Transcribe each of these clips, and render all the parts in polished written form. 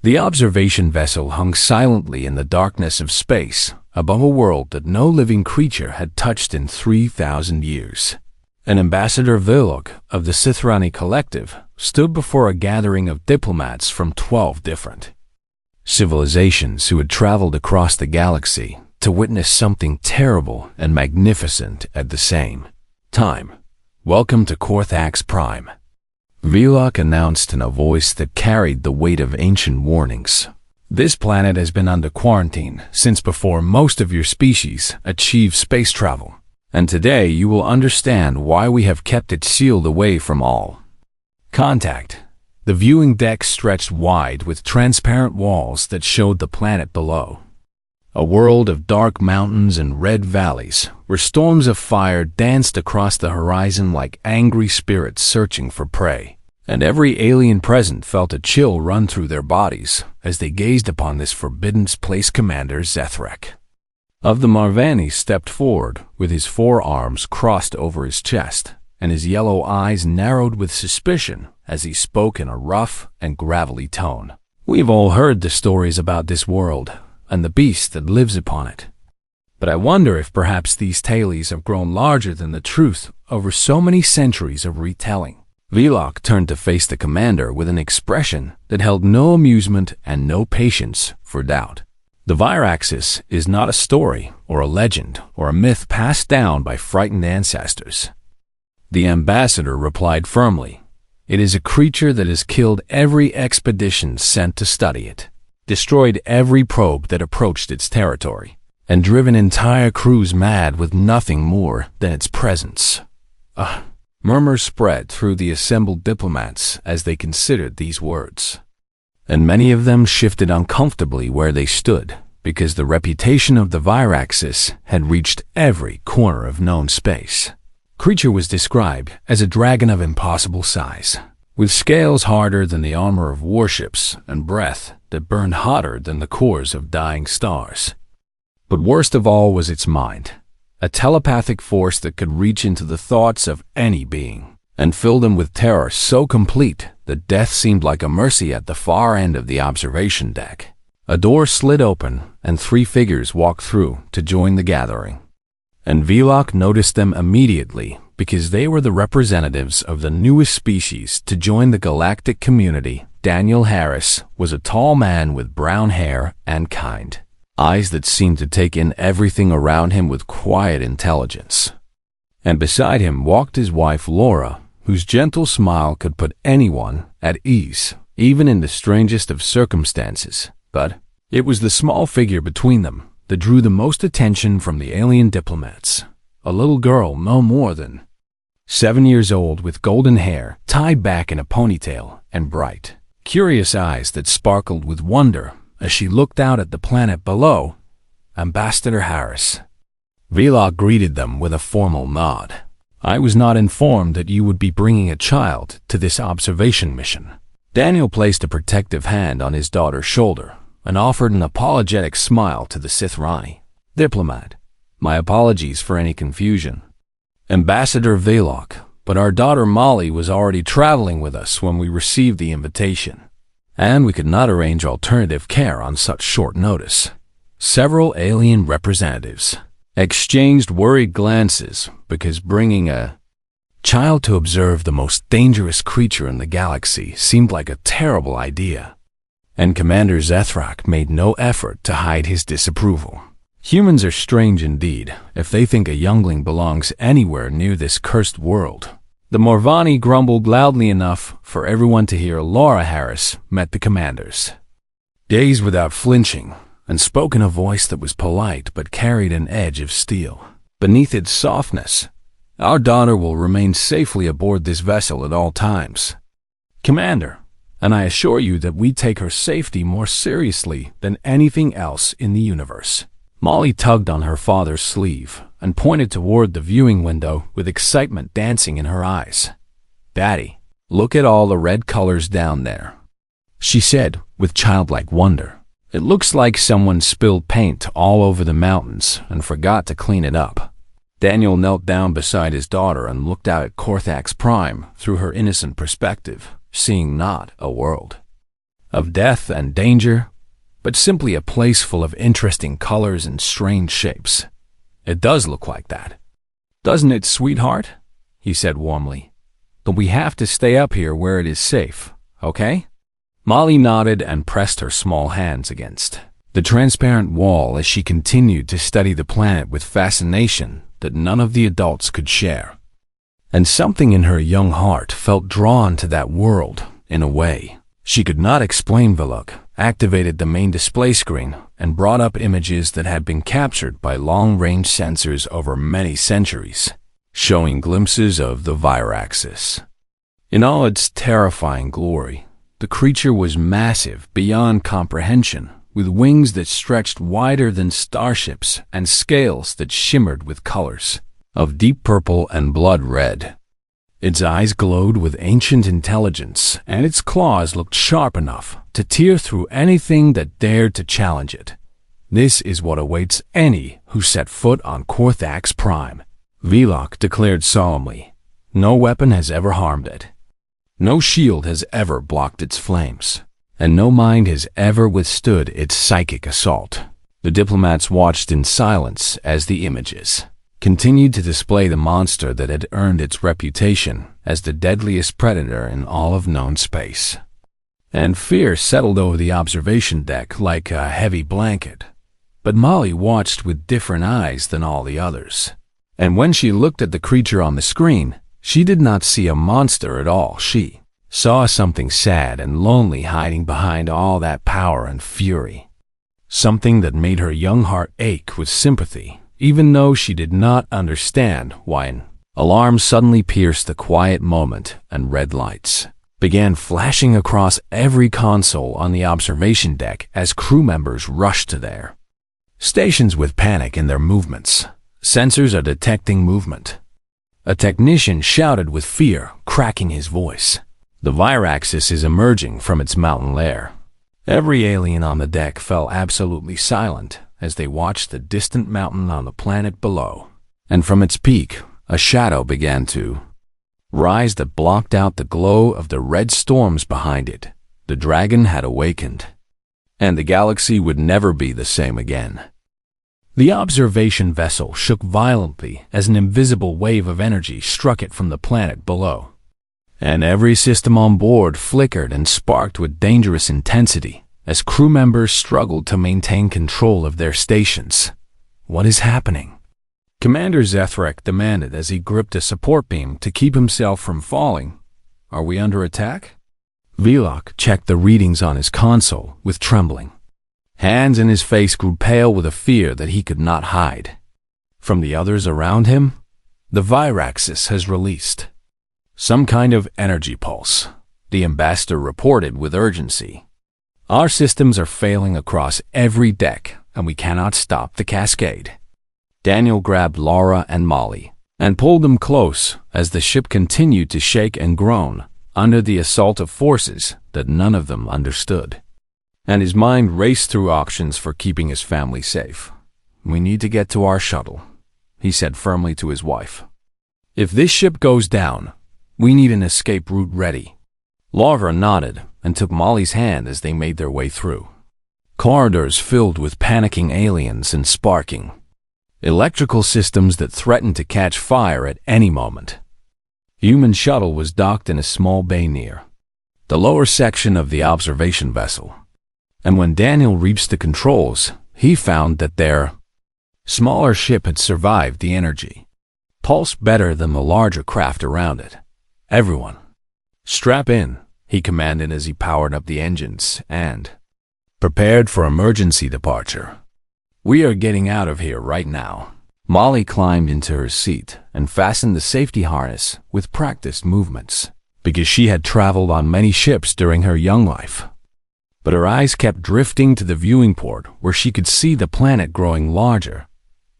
The observation vessel hung silently in the darkness of space, above a world that no living creature had touched in 3,000 years. An ambassador Vlog of the Sithrani Collective stood before a gathering of diplomats from 12 different civilizations who had traveled across the galaxy to witness something terrible and magnificent at the same time. "Welcome to Korthax Prime," Vlog announced in a voice that carried the weight of ancient warnings. "This planet has been under quarantine since before most of your species achieved space travel, and today you will understand why we have kept it sealed away from all contact." The viewing deck stretched wide with transparent walls that showed the planet below. A world of dark mountains and red valleys, where storms of fire danced across the horizon like angry spirits searching for prey. And every alien present felt a chill run through their bodies as they gazed upon this forbidden place commander Zethrak. Of the Marvani stepped forward with his forearms crossed over his chest, and his yellow eyes narrowed with suspicion as he spoke in a rough and gravelly tone. "We've all heard the stories about this world and the beast that lives upon it. But I wonder if perhaps these tales have grown larger than the truth over so many centuries of retelling." Vlog turned to face the commander with an expression that held no amusement and no patience for doubt. "The Viraxis is not a story or a legend or a myth passed down by frightened ancestors," the ambassador replied firmly. "It is a creature that has killed every expedition sent to study it, destroyed every probe that approached its territory, and driven entire crews mad with nothing more than its presence." Murmurs spread through the assembled diplomats as they considered these words, and many of them shifted uncomfortably where they stood, because the reputation of the Viraxis had reached every corner of known space. Creature was described as a dragon of impossible size, with scales harder than the armor of warships and breath that burned hotter than the cores of dying stars. But worst of all was its mind, a telepathic force that could reach into the thoughts of any being and fill them with terror so complete that death seemed like a mercy at the far end of the observation deck. A door slid open and 3 figures walked through to join the gathering. And Vlog noticed them immediately because they were the representatives of the newest species to join the galactic community. Daniel Harris was a tall man with brown hair and kind eyes that seemed to take in everything around him with quiet intelligence. And beside him walked his wife Laura, whose gentle smile could put anyone at ease, even in the strangest of circumstances. But it was the small figure between them that drew the most attention from the alien diplomats. A little girl no more than 7 years old with golden hair tied back in a ponytail and bright, curious eyes that sparkled with wonder as she looked out at the planet below. "Ambassador Harris." Vlog greeted them with a formal nod. "I was not informed that you would be bringing a child to this observation mission." Daniel placed a protective hand on his daughter's shoulder and offered an apologetic smile to the Sithrani diplomat. "My apologies for any confusion, Ambassador Vlog, but our daughter Molly was already traveling with us when we received the invitation, and we could not arrange alternative care on such short notice." Several alien representatives exchanged worried glances because bringing a child to observe the most dangerous creature in the galaxy seemed like a terrible idea, and Commander Zethrak made no effort to hide his disapproval. Humans are strange indeed if they think a youngling belongs anywhere near this cursed world. The Morvani grumbled loudly enough for everyone to hear. Laura Harris met the commanders, gazed without flinching, and spoke in a voice that was polite but carried an edge of steel. Beneath its softness, "Our daughter will remain safely aboard this vessel at all times, Commander, and I assure you that we take her safety more seriously than anything else in the universe." Molly tugged on her father's sleeve and pointed toward the viewing window with excitement dancing in her eyes. "Daddy, look at all the red colors down there," she said with childlike wonder. "It looks like someone spilled paint all over the mountains and forgot to clean it up." Daniel knelt down beside his daughter and looked out at Korthax Prime through her innocent perspective, seeing not a world of death and danger, but simply a place full of interesting colors and strange shapes. It does look like that. Doesn't it, sweetheart? He said warmly. But we have to stay up here where it is safe, okay? Molly nodded and pressed her small hands against the transparent wall as she continued to study the planet with fascination that none of the adults could share. And something in her young heart felt drawn to that world in a way she could not explain. Villock activated the main display screen and brought up images that had been captured by long-range sensors over many centuries, showing glimpses of the Viraxis. In all its terrifying glory, the creature was massive beyond comprehension, with wings that stretched wider than starships and scales that shimmered with colors of deep purple and blood red. Its eyes glowed with ancient intelligence, and its claws looked sharp enough to tear through anything that dared to challenge it. This is what awaits any who set foot on Korthax Prime, Villock declared solemnly. No weapon has ever harmed it. No shield has ever blocked its flames, and no mind has ever withstood its psychic assault. The diplomats watched in silence as the images continued to display the monster that had earned its reputation as the deadliest predator in all of known space. And fear settled over the observation deck like a heavy blanket. But Molly watched with different eyes than all the others. And when she looked at the creature on the screen, she did not see a monster at all. She saw something sad and lonely hiding behind all that power and fury. Something that made her young heart ache with sympathy, even though she did not understand why. An alarm suddenly pierced the quiet moment, and red lights began flashing across every console on the observation deck as crew members rushed to their stations with panic in their movements. Sensors are detecting movement. A technician shouted with fear, cracking his voice. The Viraxis is emerging from its mountain lair. Every alien on the deck fell absolutely silent as they watched the distant mountain on the planet below. And from its peak, a shadow began to rise that blocked out the glow of the red storms behind it. The dragon had awakened, and the galaxy would never be the same again. The observation vessel shook violently as an invisible wave of energy struck it from the planet below, and every system on board flickered and sparked with dangerous intensity as crew members struggled to maintain control of their stations. What is happening? Commander Zethrak demanded as he gripped a support beam to keep himself from falling. Are we under attack? Villock checked the readings on his console with trembling. Hands and his face grew pale with a fear that he could not hide. From the others around him, the Viraxis has released some kind of energy pulse, the ambassador reported with urgency. Our systems are failing across every deck, and we cannot stop the cascade. Daniel grabbed Laura and Molly and pulled them close as the ship continued to shake and groan under the assault of forces that none of them understood. And his mind raced through options for keeping his family safe. We need to get to our shuttle, he said firmly to his wife. If this ship goes down, we need an escape route ready. Laura nodded and took Molly's hand as they made their way through corridors filled with panicking aliens and sparking electrical systems that threatened to catch fire at any moment. Human shuttle was docked in a small bay near the lower section of the observation vessel, and when Daniel reached the controls, he found that their smaller ship had survived the energy pulse better than the larger craft around it. Everyone, strap in, he commanded as he powered up the engines and prepared for emergency departure. We are getting out of here right now. Molly climbed into her seat and fastened the safety harness with practiced movements, because she had traveled on many ships during her young life. But her eyes kept drifting to the viewing port where she could see the planet growing larger.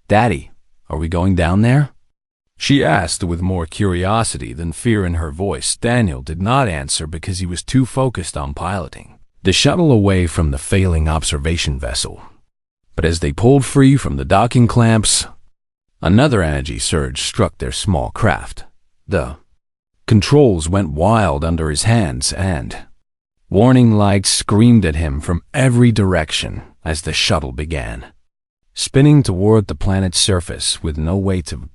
Daddy, are we going down there? She asked with more curiosity than fear in her voice. Daniel did not answer because he was too focused on piloting the shuttle away from the failing observation vessel. But as they pulled free from the docking clamps, another energy surge struck their small craft. The controls went wild under his hands, and Warning lights screamed at him from every direction as the shuttle began, spinning toward the planet's surface with no way to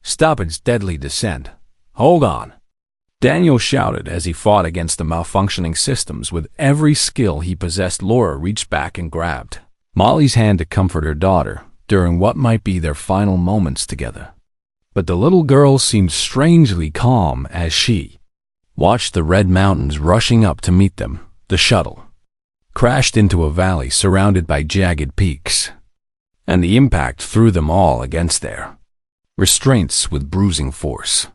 stop its deadly descent. "Hold on!" Daniel shouted as he fought against the malfunctioning systems with every skill he possessed. Laura reached back and grabbed Molly's hand to comfort her daughter during what might be their final moments together. But the little girl seemed strangely calm as she watched the red mountains rushing up to meet them. The shuttle crashed into a valley surrounded by jagged peaks, and the impact threw them all against their restraints with bruising force.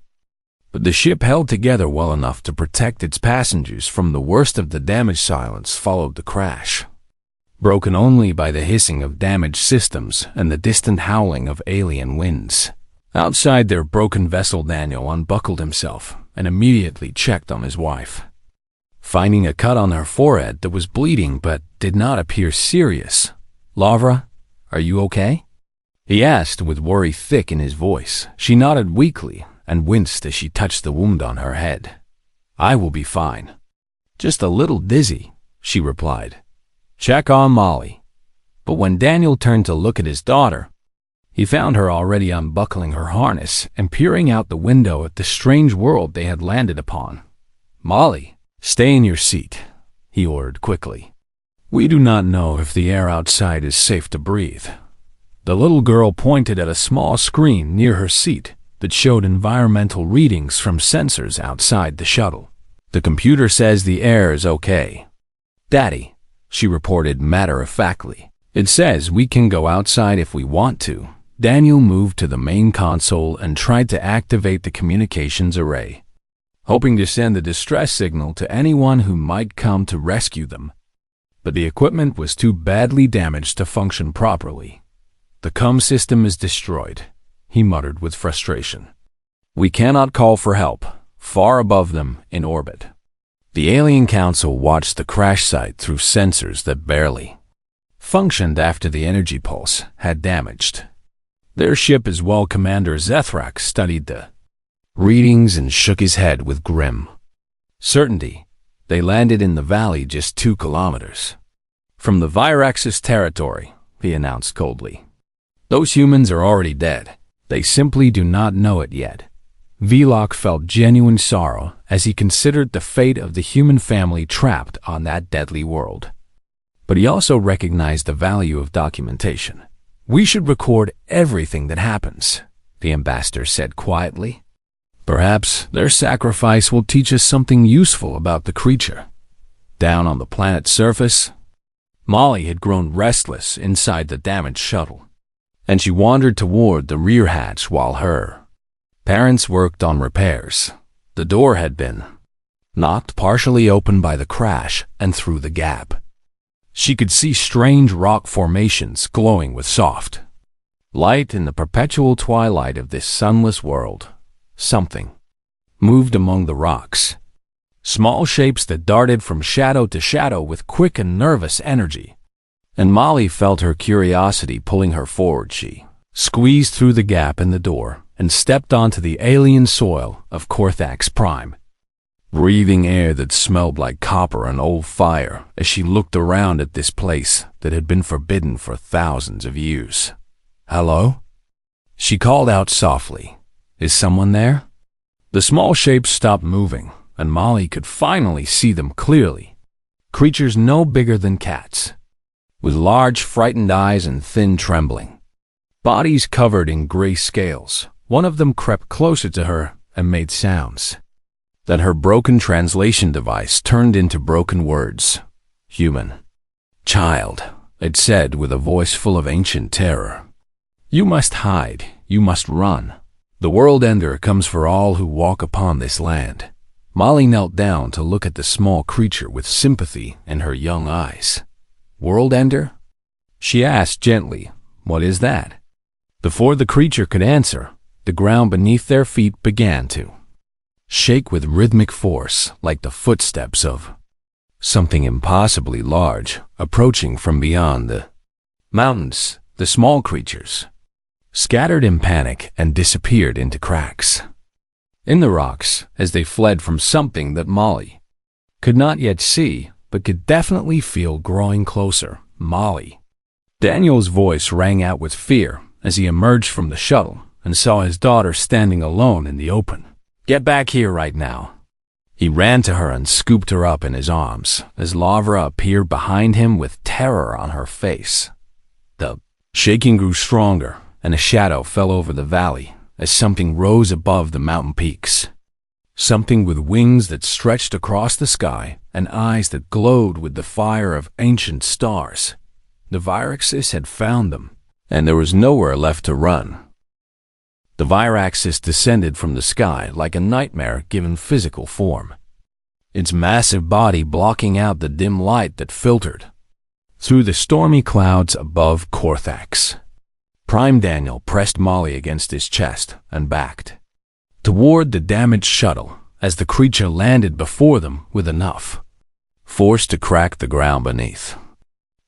But the ship held together well enough to protect its passengers from the worst of the damage. Silence followed the crash, broken only by the hissing of damaged systems and the distant howling of alien winds. Outside their broken vessel, Daniel unbuckled himself and immediately checked on his wife, finding a cut on her forehead that was bleeding but did not appear serious. "Lavra, are you okay?" he asked with worry thick in his voice. She nodded weakly and winced as she touched the wound on her head. "I will be fine. Just a little dizzy," she replied. "Check on Molly." But when Daniel turned to look at his daughter, he found her already unbuckling her harness and peering out the window at the strange world they had landed upon. "Molly, stay in your seat," he ordered quickly. "We do not know if the air outside is safe to breathe." The little girl pointed at a small screen near her seat that showed environmental readings from sensors outside the shuttle. "The computer says the air is okay, Daddy," she reported matter-of-factly. "It says we can go outside if we want to." Daniel moved to the main console and tried to activate the communications array, hoping to send a distress signal to anyone who might come to rescue them. But the equipment was too badly damaged to function properly. "The comm system is destroyed," he muttered with frustration. "We cannot call for help far above them in orbit." The alien council watched the crash site through sensors that barely functioned after the energy pulse had damaged their ship as well. Commander Zethrak studied the readings and shook his head with grim certainty. They landed in the valley just 2 kilometers from the Virax's territory, he announced coldly. "Those humans are already dead. They simply do not know it yet." Vlok felt genuine sorrow as he considered the fate of the human family trapped on that deadly world. But he also recognized the value of documentation. "We should record everything that happens," the ambassador said quietly. "Perhaps their sacrifice will teach us something useful about the creature." Down on the planet's surface, Molly had grown restless inside the damaged shuttle, and she wandered toward the rear hatch while her parents worked on repairs. The door had been knocked partially open by the crash, and through the gap she could see strange rock formations glowing with soft light in the perpetual twilight of this sunless world. Something moved among the rocks, small shapes that darted from shadow to shadow with quick and nervous energy. And Molly felt her curiosity pulling her forward. She squeezed through the gap in the door and stepped onto the alien soil of Korthax Prime, breathing air that smelled like copper and old fire as she looked around at this place that had been forbidden for thousands of years. "Hello?" she called out softly. "Is someone there?" The small shapes stopped moving, and Molly could finally see them clearly. Creatures no bigger than cats, with large, frightened eyes and thin, trembling bodies covered in gray scales. One of them crept closer to her and made sounds that her broken translation device turned into broken words. "Human. Child," it said with a voice full of ancient terror. "You must hide. You must run. The world ender comes for all who walk upon this land." Molly knelt down to look at the small creature with sympathy in her young eyes. "World ender?" she asked gently. "What is that?" Before the creature could answer, the ground beneath their feet began to shake with rhythmic force, like the footsteps of something impossibly large approaching from beyond the mountains. The small creatures scattered in panic and disappeared into cracks in the rocks as they fled from something that Molly Could not yet see, but could definitely feel growing closer. Molly. Daniel's voice rang out with fear as he emerged from the shuttle and saw his daughter standing alone in the open. Get back here right now. He ran to her and scooped her up in his arms as Lavra appeared behind him with terror on her face. The shaking grew stronger, and a shadow fell over the valley as something rose above the mountain peaks. Something with wings that stretched across the sky and eyes that glowed with the fire of ancient stars. The Viraxis had found them, and there was nowhere left to run. The Viraxis descended from the sky like a nightmare given physical form, its massive body blocking out the dim light that filtered through the stormy clouds above Korthax. Prime Daniel pressed Molly against his chest and backed toward the damaged shuttle as the creature landed before them with enough force to crack the ground beneath.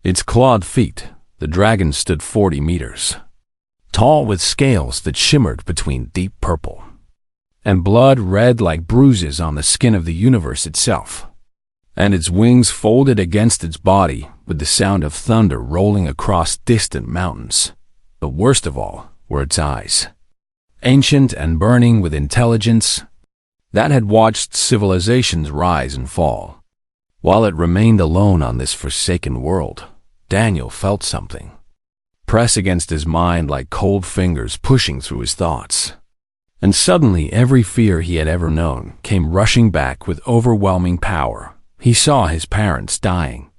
Its clawed feet, the dragon stood 40 meters tall, with scales that shimmered between deep purple and blood red like bruises on the skin of the universe itself, and its wings folded against its body with the sound of thunder rolling across distant mountains. But worst of all were its eyes, ancient and burning with intelligence that had watched civilizations rise and fall. While it remained alone on this forsaken world, Daniel felt something press against his mind like cold fingers pushing through his thoughts. And suddenly every fear he had ever known came rushing back with overwhelming power. He saw his parents dying.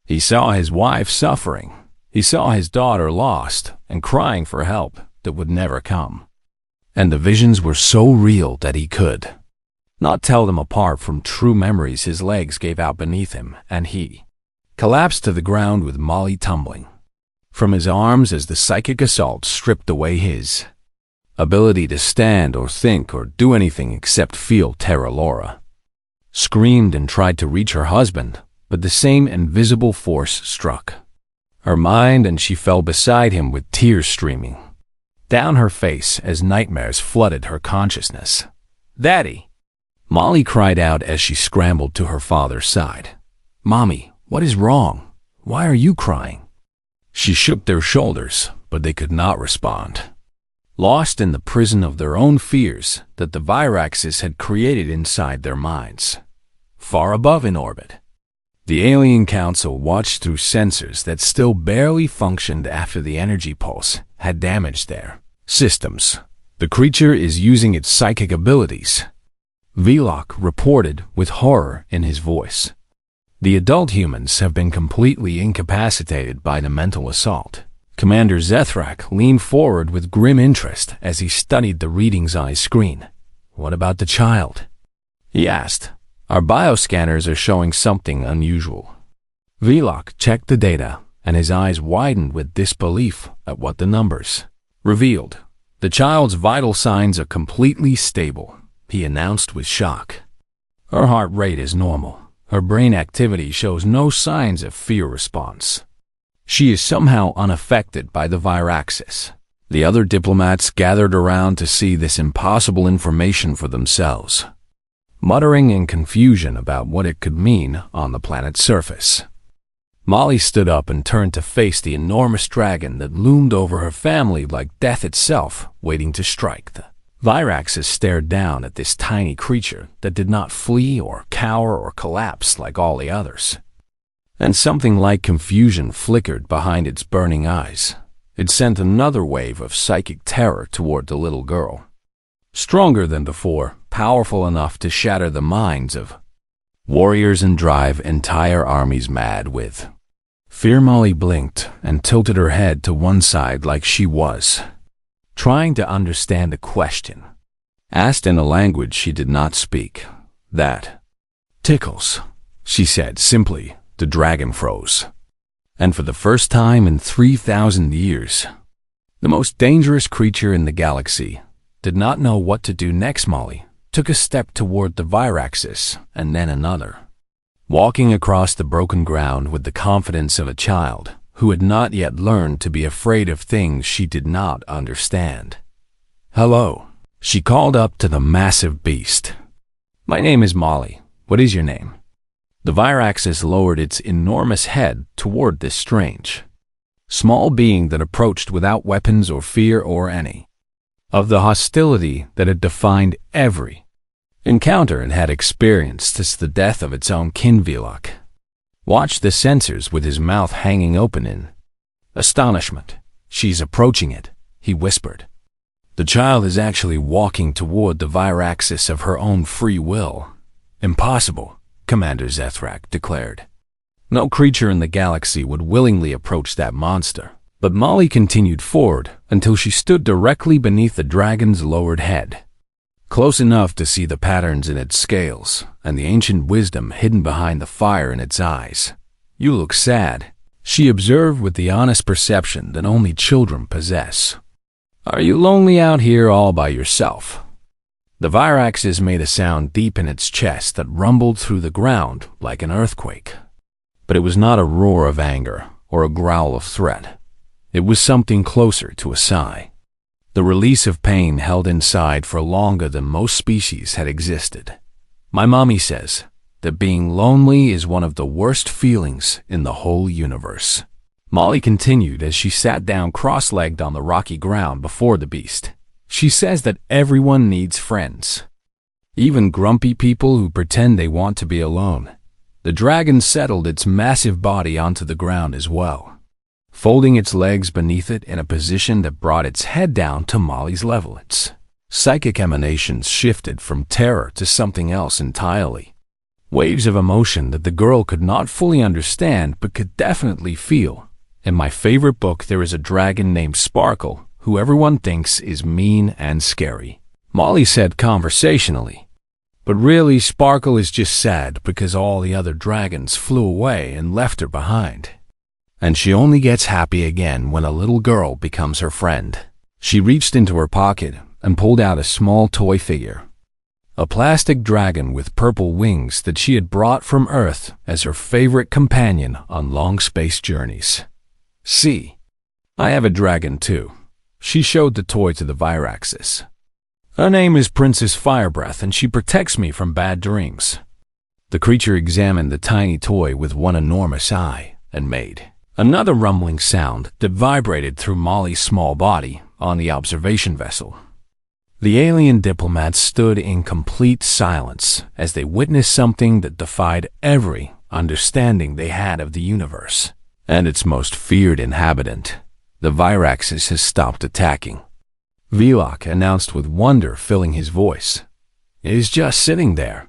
He saw his wife suffering. He saw his daughter lost and crying for help that would never come. And the visions were so real that he could not tell them apart from true memories. His legs gave out beneath him, and he collapsed to the ground with Molly tumbling from his arms as the psychic assault stripped away his ability to stand or think or do anything except feel. Terra Laura screamed and tried to reach her husband, but the same invisible force struck her mind, and she fell beside him with tears streaming down her face as nightmares flooded her consciousness. "Daddy!" Molly cried out as she scrambled to her father's side. "Mommy, what is wrong? Why are you crying?" She shook their shoulders, but they could not respond, lost in the prison of their own fears that the Viraxis had created inside their minds. Far above in orbit, the alien council watched through sensors that still barely functioned after the energy pulse had damaged their systems. "The creature is using its psychic abilities," Velok reported with horror in his voice. "The adult humans have been completely incapacitated by the mental assault." Commander Zethrak leaned forward with grim interest as he studied the readings on his screen. "What about the child?" he asked. "Our bioscanners are showing something unusual." Velok checked the data, and his eyes widened with disbelief at what the numbers revealed. "The child's vital signs are completely stable," he announced with shock. "Her heart rate is normal. Her brain activity shows no signs of fear response. She is somehow unaffected by the Viraxis." The other diplomats gathered around to see this impossible information for themselves, muttering in confusion about what it could mean on the planet's surface. Molly stood up and turned to face the enormous dragon that loomed over her family like death itself, waiting to strike. The Viraxis stared down at this tiny creature that did not flee or cower or collapse like all the others. And something like confusion flickered behind its burning eyes. It sent another wave of psychic terror toward the little girl. Stronger than before, powerful enough to shatter the minds of warriors and drive entire armies mad with fear. Molly blinked and tilted her head to one side like she was trying to understand the question, asked in a language she did not speak. "That tickles," she said simply. The dragon froze. And for the first time in 3,000 years, the most dangerous creature in the galaxy did not know what to do next. Molly took a step toward the Viraxis and then another, walking across the broken ground with the confidence of a child who had not yet learned to be afraid of things she did not understand. "Hello," she called up to the massive beast. "My name is Molly. What is your name?" The Viraxis lowered its enormous head toward this strange, small being that approached without weapons or fear or any of the hostility that had defined every encounter it had experienced since the death of its own kin Velok watched the sensors with his mouth hanging open in astonishment. "She's approaching it," he whispered. "The child is actually walking toward the Viraxis of her own free will." "Impossible," Commander Zethrak declared. "No creature in the galaxy would willingly approach that monster." But Molly continued forward until she stood directly beneath the dragon's lowered head, close enough to see the patterns in its scales and the ancient wisdom hidden behind the fire in its eyes. "You look sad," she observed with the honest perception that only children possess. "Are you lonely out here all by yourself?" The Viraxis made a sound deep in its chest that rumbled through the ground like an earthquake. But it was not a roar of anger or a growl of threat. It was something closer to a sigh, the release of pain held inside for longer than most species had existed. "My mommy says that being lonely is one of the worst feelings in the whole universe," Molly continued as she sat down cross-legged on the rocky ground before the beast. "She says that everyone needs friends, even grumpy people who pretend they want to be alone." The dragon settled its massive body onto the ground as well, folding its legs beneath it in a position that brought its head down to Molly's level. Its psychic emanations shifted from terror to something else entirely. Waves of emotion that the girl could not fully understand but could definitely feel. "In my favorite book, there is a dragon named Sparkle, who everyone thinks is mean and scary," Molly said conversationally. "But really, Sparkle is just sad because all the other dragons flew away and left her behind. And she only gets happy again when a little girl becomes her friend." She reached into her pocket and pulled out a small toy figure, a plastic dragon with purple wings that she had brought from Earth as her favorite companion on long space journeys. "See, I have a dragon too." She showed the toy to the Viraxis. "Her name is Princess Firebreath, and she protects me from bad dreams." The creature examined the tiny toy with one enormous eye and made another rumbling sound that vibrated through Molly's small body on the observation vessel. The alien diplomats stood in complete silence as they witnessed something that defied every understanding they had of the universe and its most feared inhabitant. "The Viraxis has stopped attacking," Velok announced with wonder filling his voice. "It is just sitting there,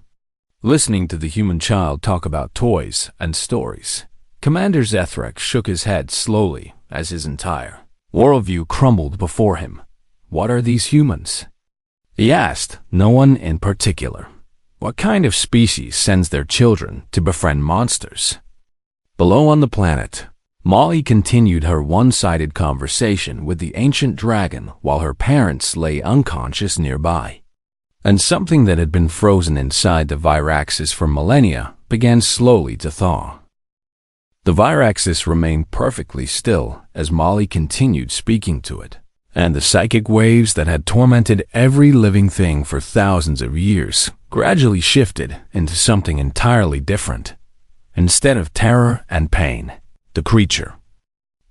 listening to the human child talk about toys and stories." Commander Zethrak shook his head slowly as his entire worldview crumbled before him. "What are these humans?" he asked. "No one in particular. What kind of species sends their children to befriend monsters?" Below on the planet, Molly continued her one-sided conversation with the ancient dragon while her parents lay unconscious nearby. And something that had been frozen inside the Viraxis for millennia began slowly to thaw. The Viraxis remained perfectly still as Molly continued speaking to it, and the psychic waves that had tormented every living thing for thousands of years gradually shifted into something entirely different. Instead of terror and pain, the creature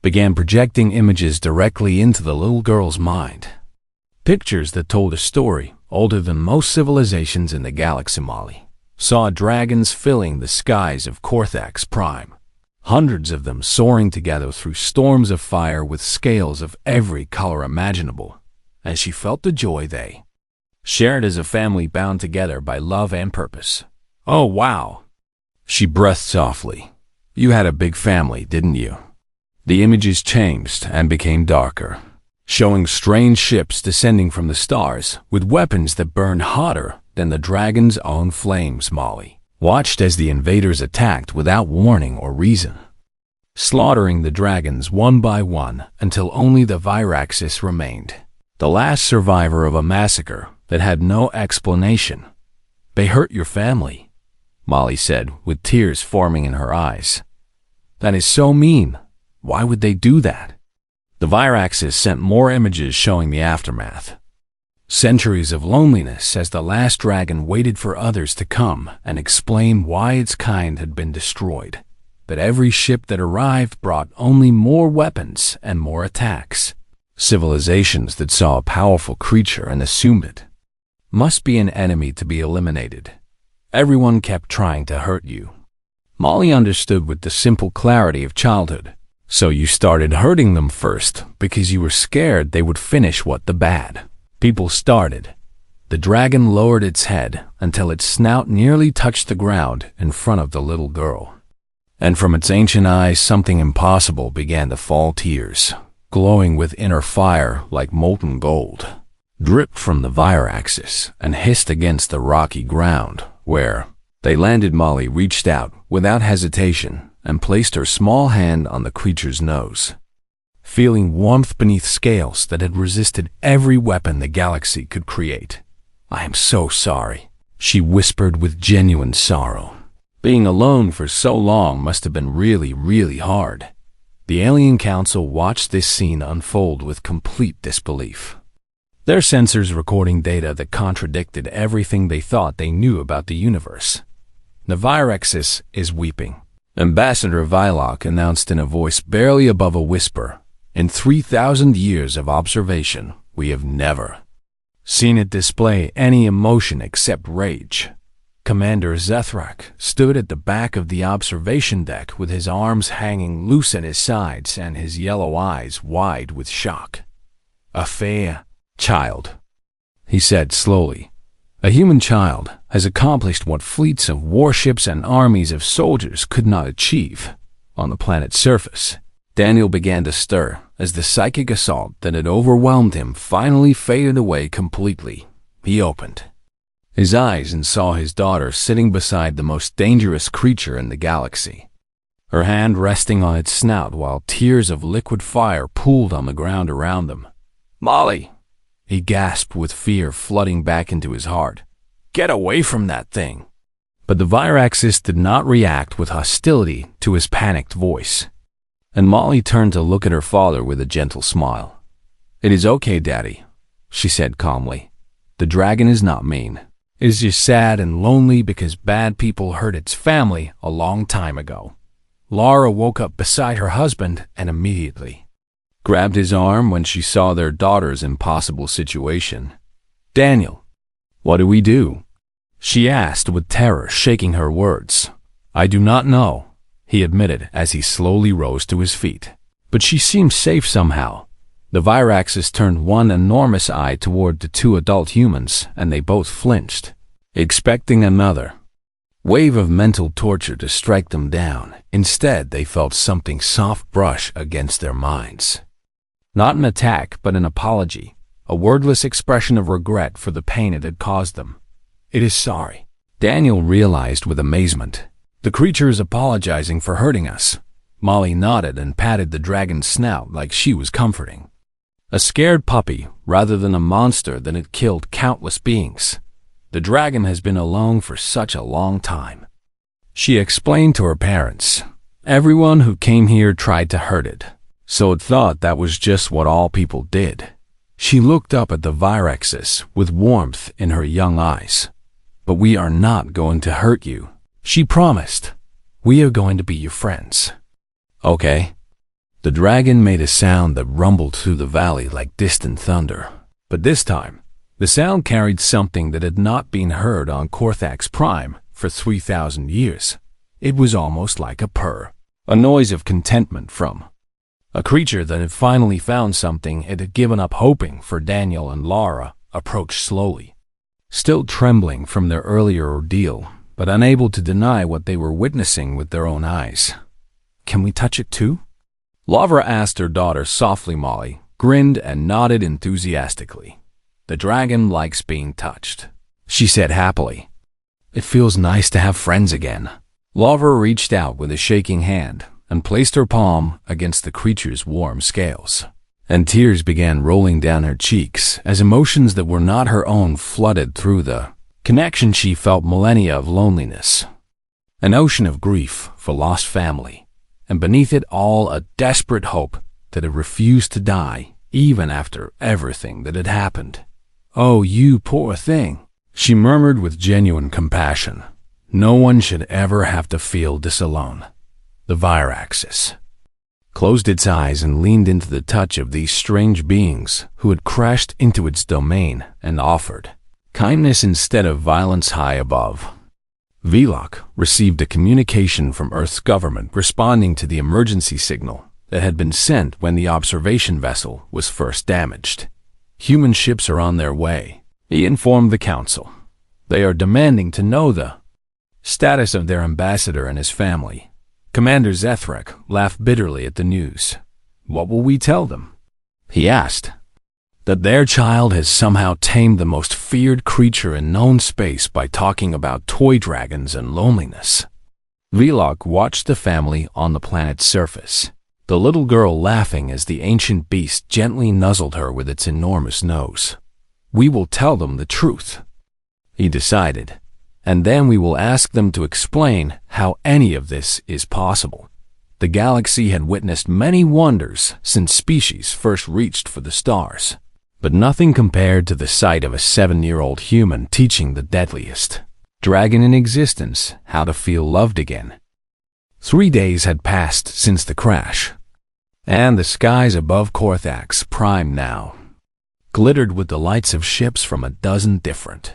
began projecting images directly into the little girl's mind. Pictures that told a story older than most civilizations in the galaxy. Molly saw dragons filling the skies of Korthax Prime, hundreds of them soaring together through storms of fire with scales of every color imaginable, as she felt the joy they shared as a family bound together by love and purpose. "Oh, wow," she breathed softly. "You had a big family, didn't you?" The images changed and became darker, showing strange ships descending from the stars with weapons that burned hotter than the dragon's own flames. Molly watched as the invaders attacked without warning or reason, slaughtering the dragons one by one until only the Viraxis remained, the last survivor of a massacre that had no explanation. "They hurt your family," Molly said, with tears forming in her eyes. "That is so mean. Why would they do that?" The Viraxis sent more images showing the aftermath. Centuries of loneliness as the last dragon waited for others to come and explain why its kind had been destroyed. But every ship that arrived brought only more weapons and more attacks. Civilizations that saw a powerful creature and assumed it must be an enemy to be eliminated. Everyone kept trying to hurt you. Molly understood with the simple clarity of childhood. So you started hurting them first because you were scared they would finish what the bad people started. The dragon lowered its head until its snout nearly touched the ground in front of the little girl. And from its ancient eyes something impossible began to fall. Tears, glowing with inner fire like molten gold, dripped from the Viraxis and hissed against the rocky ground where they landed. Molly reached out without hesitation and placed her small hand on the creature's nose, feeling warmth beneath scales that had resisted every weapon the galaxy could create. "I am so sorry," she whispered with genuine sorrow. Being alone for so long must have been really, really hard. The alien council watched this scene unfold with complete disbelief, their sensors recording data that contradicted everything they thought they knew about the universe. "The Viraxis is weeping," Ambassador Vylok announced in a voice barely above a whisper. "In 3,000 years of observation, we have never seen it display any emotion except rage." Commander Zethrak stood at the back of the observation deck with his arms hanging loose at his sides and his yellow eyes wide with shock. "A fair child," he said slowly. "A human child has accomplished what fleets of warships and armies of soldiers could not achieve on the planet's surface." Daniel began to stir as the psychic assault that had overwhelmed him finally faded away completely. He opened his eyes and saw his daughter sitting beside the most dangerous creature in the galaxy, her hand resting on its snout while tears of liquid fire pooled on the ground around them. "Molly!" he gasped with fear flooding back into his heart. "Get away from that thing!" But the Viraxis did not react with hostility to his panicked voice, and Molly turned to look at her father with a gentle smile. "It is okay, Daddy," she said calmly. "The dragon is not mean. It is just sad and lonely because bad people hurt its family a long time ago." Laura woke up beside her husband and immediately grabbed his arm when she saw their daughter's impossible situation. "Daniel, what do we do?" she asked with terror shaking her words. "I do not know," he admitted as he slowly rose to his feet. "But she seems safe somehow." The Viraxis turned one enormous eye toward the two adult humans, and they both flinched, expecting another wave of mental torture to strike them down. Instead, they felt something soft brush against their minds. Not an attack, but an apology, a wordless expression of regret for the pain it had caused them. "It is sorry," Daniel realized with amazement. "The creature is apologizing for hurting us." Molly nodded and patted the dragon's snout like she was comforting a scared puppy rather than a monster that had killed countless beings. "The dragon has been alone for such a long time," she explained to her parents. "Everyone who came here tried to hurt it, so it thought that was just what all people did." She looked up at the Viraxis with warmth in her young eyes. "But we are not going to hurt you," she promised. "We are going to be your friends." "Okay." The dragon made a sound that rumbled through the valley like distant thunder. But this time, the sound carried something that had not been heard on Korthax Prime for 3,000 years. It was almost like a purr, a noise of contentment from a creature that had finally found something it had given up hoping for. Daniel and Laura approached slowly, still trembling from their earlier ordeal, but unable to deny what they were witnessing with their own eyes. "Can we touch it too?" Laura asked her daughter softly. Molly grinned and nodded enthusiastically. "The dragon likes being touched," she said happily. "It feels nice to have friends again." Laura reached out with a shaking hand and placed her palm against the creature's warm scales, and tears began rolling down her cheeks as emotions that were not her own flooded through the connection. She felt millennia of loneliness, an ocean of grief for lost family, and beneath it all a desperate hope that had refused to die even after everything that had happened. "Oh, you poor thing," she murmured with genuine compassion. "No one should ever have to feel this alone." The Viraxis closed its eyes and leaned into the touch of these strange beings who had crashed into its domain and offered kindness instead of violence high above. Velok received a communication from Earth's government responding to the emergency signal that had been sent when the observation vessel was first damaged. "Human ships are on their way," he informed the council. "They are demanding to know the status of their ambassador and his family." Commander Zethrak laughed bitterly at the news. "What will we tell them?" he asked. "That their child has somehow tamed the most feared creature in known space by talking about toy dragons and loneliness." Velok watched the family on the planet's surface, the little girl laughing as the ancient beast gently nuzzled her with its enormous nose. "We will tell them the truth," he decided, "and then we will ask them to explain how any of this is possible." The galaxy had witnessed many wonders since species first reached for the stars, but nothing compared to the sight of a 7-year-old human teaching the deadliest dragon in existence how to feel loved again. 3 days had passed since the crash, and the skies above Korthax Prime now glittered with the lights of ships from a dozen different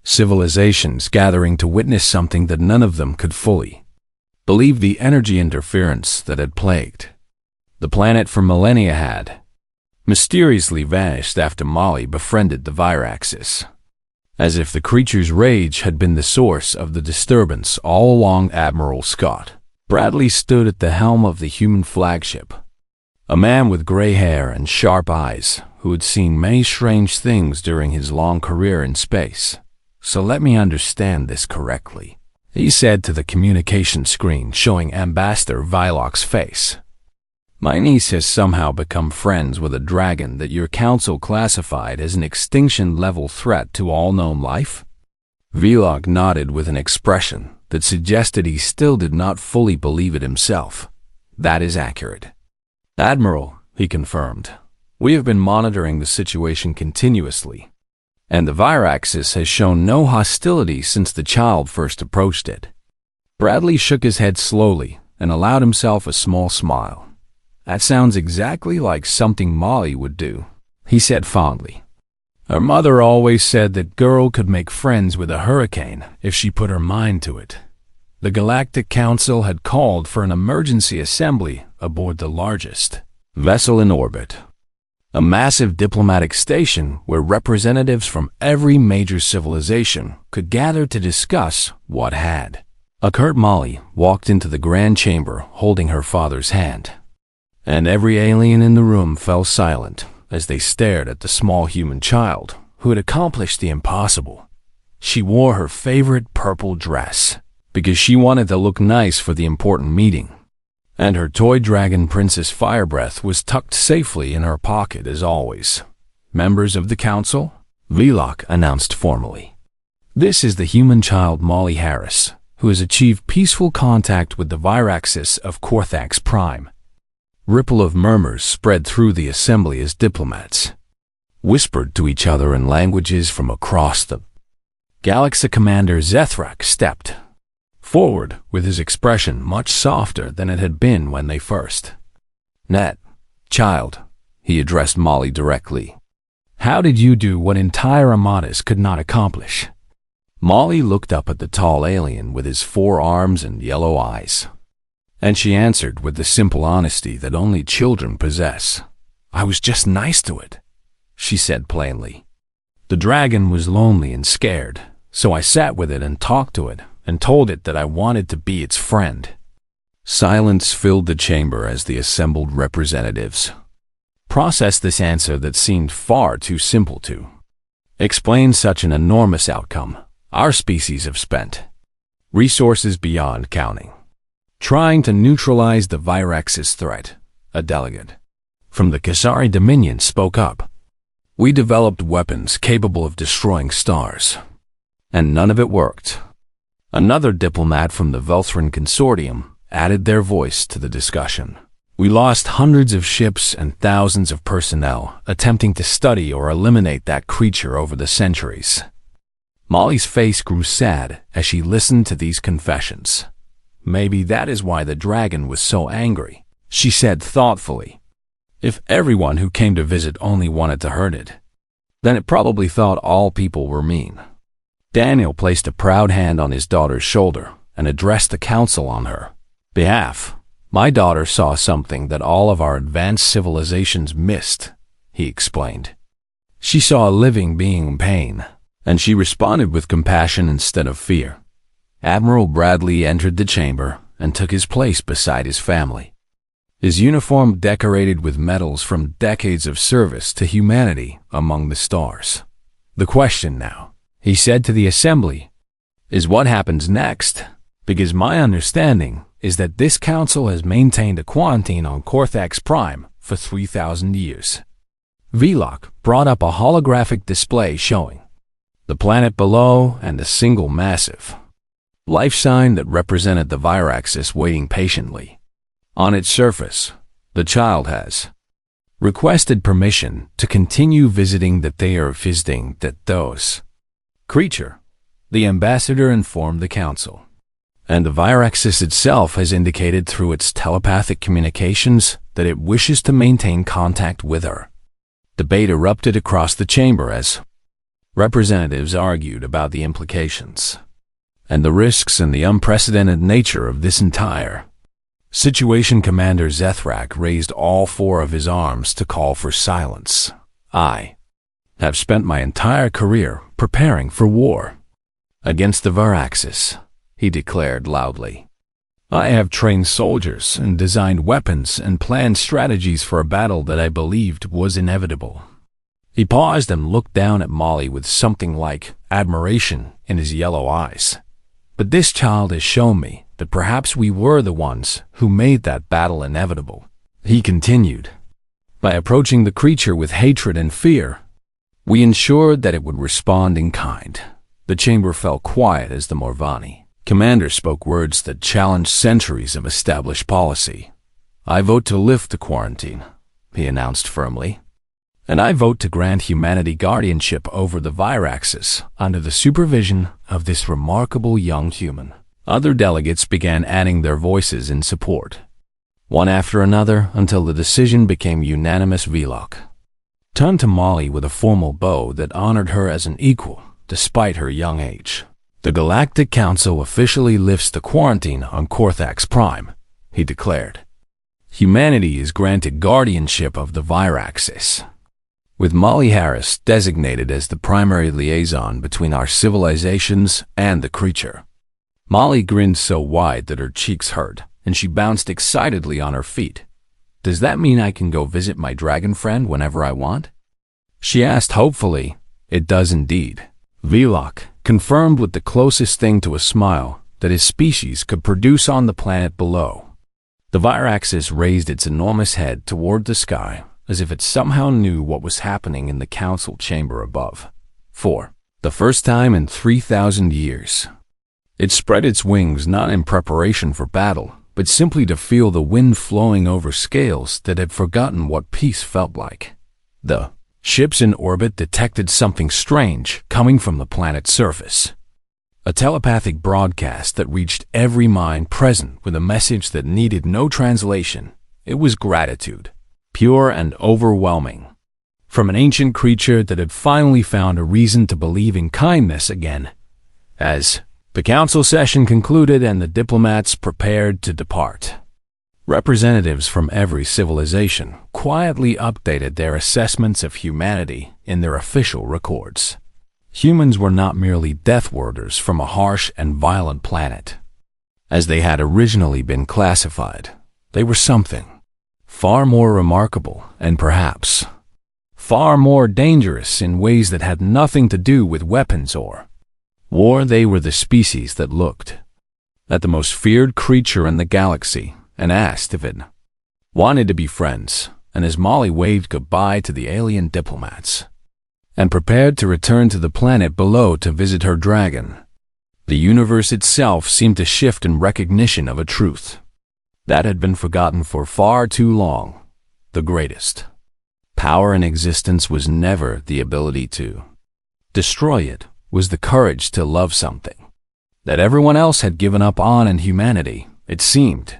civilizations gathering to witness something that none of them could fully believe: the energy interference that had plagued the planet for millennia had mysteriously vanished after Molly befriended the Viraxis, as if the creature's rage had been the source of the disturbance all along. Admiral Scott Bradley stood at the helm of the human flagship, a man with gray hair and sharp eyes who had seen many strange things during his long career in space. "So let me understand this correctly," he said to the communication screen showing Ambassador Vilok's face. "My niece has somehow become friends with a dragon that your council classified as an extinction-level threat to all known life?" Velok nodded with an expression that suggested he still did not fully believe it himself. "That is accurate, Admiral," he confirmed. "We have been monitoring the situation continuously, and the Viraxis has shown no hostility since the child first approached it." Bradley shook his head slowly and allowed himself a small smile. "That sounds exactly like something Molly would do," he said fondly. "Her mother always said that girl could make friends with a hurricane if she put her mind to it." The Galactic Council had called for an emergency assembly aboard the largest vessel in orbit, a massive diplomatic station where representatives from every major civilization could gather to discuss what had occurred. Molly walked into the grand chamber holding her father's hand, and every alien in the room fell silent as they stared at the small human child who had accomplished the impossible. She wore her favorite purple dress because she wanted to look nice for the important meeting, and her toy dragon Princess Firebreath was tucked safely in her pocket as always. "Members of the council," Velok announced formally. "This is the human child Molly Harris, who has achieved peaceful contact with the Viraxis of Korthax Prime." Ripple of murmurs spread through the assembly as diplomats whispered to each other in languages from across the galaxy. Commander Zethrak stepped forward with his expression much softer than it had been when they first met. "Child," he addressed Molly directly, "how did you do what entire armadas could not accomplish?" Molly looked up at the tall alien with his 4 arms and yellow eyes, and she answered with the simple honesty that only children possess. "I was just nice to it," she said plainly. "The dragon was lonely and scared, so I sat with it and talked to it and told it that I wanted to be its friend." Silence filled the chamber as the assembled representatives processed this answer that seemed far too simple to explain such an enormous outcome. "Our species have spent resources beyond counting trying to neutralize the Viraxis threat," a delegate from the Kasari Dominion spoke up. "We developed weapons capable of destroying stars, and none of it worked." Another diplomat from the Velthran Consortium added their voice to the discussion. We lost hundreds of ships and thousands of personnel attempting to study or eliminate that creature over the centuries. Molly's face grew sad as she listened to these confessions. Maybe that is why the dragon was so angry, she said thoughtfully. If everyone who came to visit only wanted to hurt it, then it probably thought all people were mean. Daniel placed a proud hand on his daughter's shoulder and addressed the council on her behalf. My daughter saw something that all of our advanced civilizations missed, he explained. She saw a living being in pain, and she responded with compassion instead of fear. Admiral Bradley entered the chamber and took his place beside his family. His uniform decorated with medals from decades of service to humanity among the stars. The question now, he said to the assembly, is what happens next, because my understanding is that this council has maintained a quarantine on Corthax Prime for 3,000 years. Vlok brought up a holographic display showing the planet below and a single massive life sign that represented the Viraxis waiting patiently. On its surface, the child has requested permission to continue visiting that they are visiting that those creature, the ambassador informed the council. And the Viraxis itself has indicated through its telepathic communications that it wishes to maintain contact with her. Debate erupted across the chamber as representatives argued about the implications and the risks and the unprecedented nature of this entire situation. Commander Zethrak raised all four of his arms to call for silence. I have spent my entire career preparing for war against the Viraxis, he declared loudly. I have trained soldiers and designed weapons and planned strategies for a battle that I believed was inevitable. He paused and looked down at Molly with something like admiration in his yellow eyes. But this child has shown me that perhaps we were the ones who made that battle inevitable, he continued. By approaching the creature with hatred and fear, we ensured that it would respond in kind. The chamber fell quiet as the Morvani commander spoke words that challenged centuries of established policy. I vote to lift the quarantine, he announced firmly. And I vote to grant humanity guardianship over the Viraxis under the supervision of this remarkable young human. Other delegates began adding their voices in support, one after another, until the decision became unanimous. Vlok turned to Molly with a formal bow that honored her as an equal, despite her young age. The Galactic Council officially lifts the quarantine on Corthax Prime, he declared. Humanity is granted guardianship of the Viraxis, with Molly Harris designated as the primary liaison between our civilizations and the creature. Molly grinned so wide that her cheeks hurt, and she bounced excitedly on her feet. Does that mean I can go visit my dragon friend whenever I want? She asked hopefully. It does indeed. Vlok confirmed with the closest thing to a smile that his species could produce on the planet below. The Viraxis raised its enormous head toward the sky, as if it somehow knew what was happening in the council chamber above. For the first time in 3,000 years, it spread its wings not in preparation for battle, but simply to feel the wind flowing over scales that had forgotten what peace felt like. The ships in orbit detected something strange coming from the planet's surface. A telepathic broadcast that reached every mind present with a message that needed no translation. It was gratitude, pure and overwhelming, from an ancient creature that had finally found a reason to believe in kindness again. As the council session concluded and the diplomats prepared to depart, representatives from every civilization quietly updated their assessments of humanity in their official records. Humans were not merely death warders from a harsh and violent planet, as they had originally been classified. They were something far more remarkable and perhaps far more dangerous in ways that had nothing to do with weapons or war. They were the species that looked at the most feared creature in the galaxy and asked if it wanted to be friends. And as Molly waved goodbye to the alien diplomats and prepared to return to the planet below to visit her dragon, the universe itself seemed to shift in recognition of a truth. that had been forgotten for far too long. The greatest power in existence was never the ability to destroy it, was the courage to love something that everyone else had given up on, and humanity, it seemed,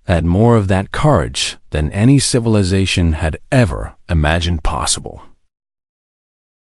had more of that courage than any civilization had ever imagined possible.